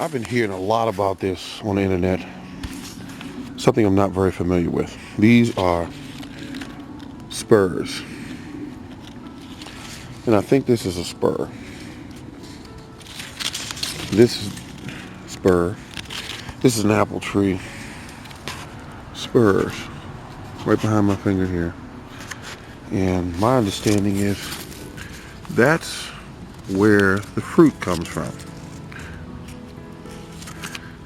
I've been hearing a lot about this on the internet. Something I'm not very familiar with. These are spurs. And I think this is a spur. This is spur. This is an apple tree. Spurs. Right behind my finger here. And my understanding is that's where the fruit comes from.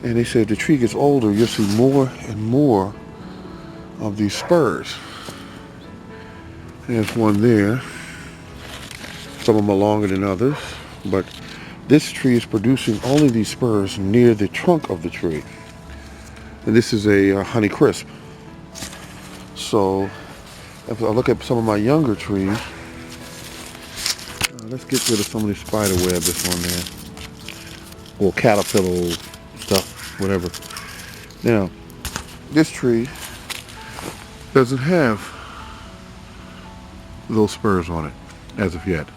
And they said the tree gets older, you'll see more and more of these spurs. There's one there. Some of them are longer than others, but this tree is producing only these spurs near the trunk of the tree. And this is a Honey Crisp. So if I look at some of my younger trees, let's get rid of some of the spider web that's on there, or caterpillar stuff, whatever. Now, this tree doesn't have those spurs on it as of yet.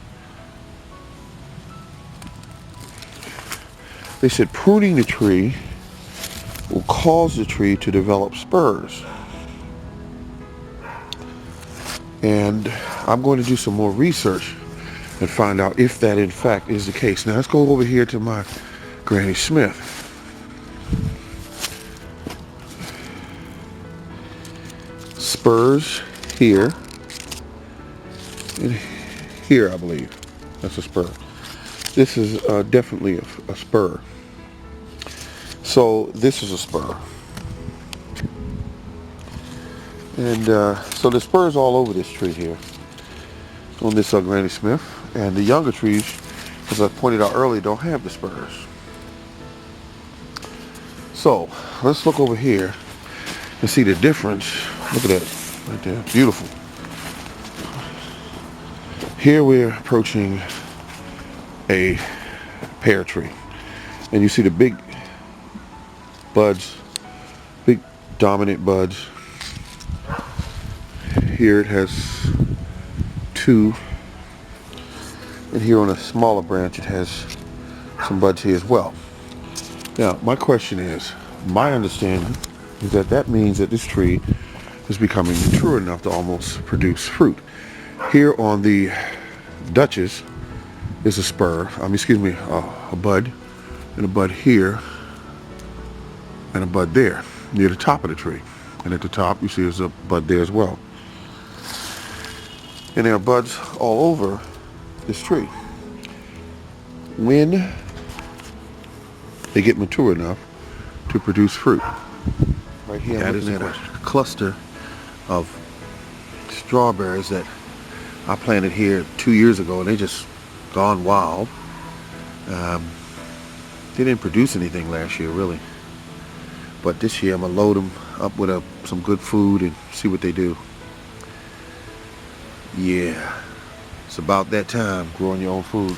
They said pruning the tree will cause the tree to develop spurs. And I'm going to do some more research and find out if that in fact is the case. Now let's go over here to my Granny Smith. Spurs here and here, I believe. That's a spur. This is definitely a spur. So this is a spur. And so the spurs all over this tree here on this Granny Smith. And the younger trees, as I pointed out earlier, don't have the spurs. So let's look over here and see the difference. Look at that right there. Beautiful. Here we're approaching a pear tree. And you see the big buds, big dominant buds. Here it has two. And here on a smaller branch it has some buds here as well. Now my question is, my understanding is that that means that this tree is becoming mature enough to almost produce fruit. Here on the Duchess is a spur, a bud, and a bud here, and a bud there, near the top of the tree. And at the top you see there's a bud there as well. And there are buds all over this tree. When they get mature enough to produce fruit. Right here I'm looking at a cluster of strawberries that I planted here 2 years ago, and they just gone wild. They didn't produce anything last year really, but this year I'm gonna load them up with some good food and see what they do. Yeah, it's about that time, growing your own food.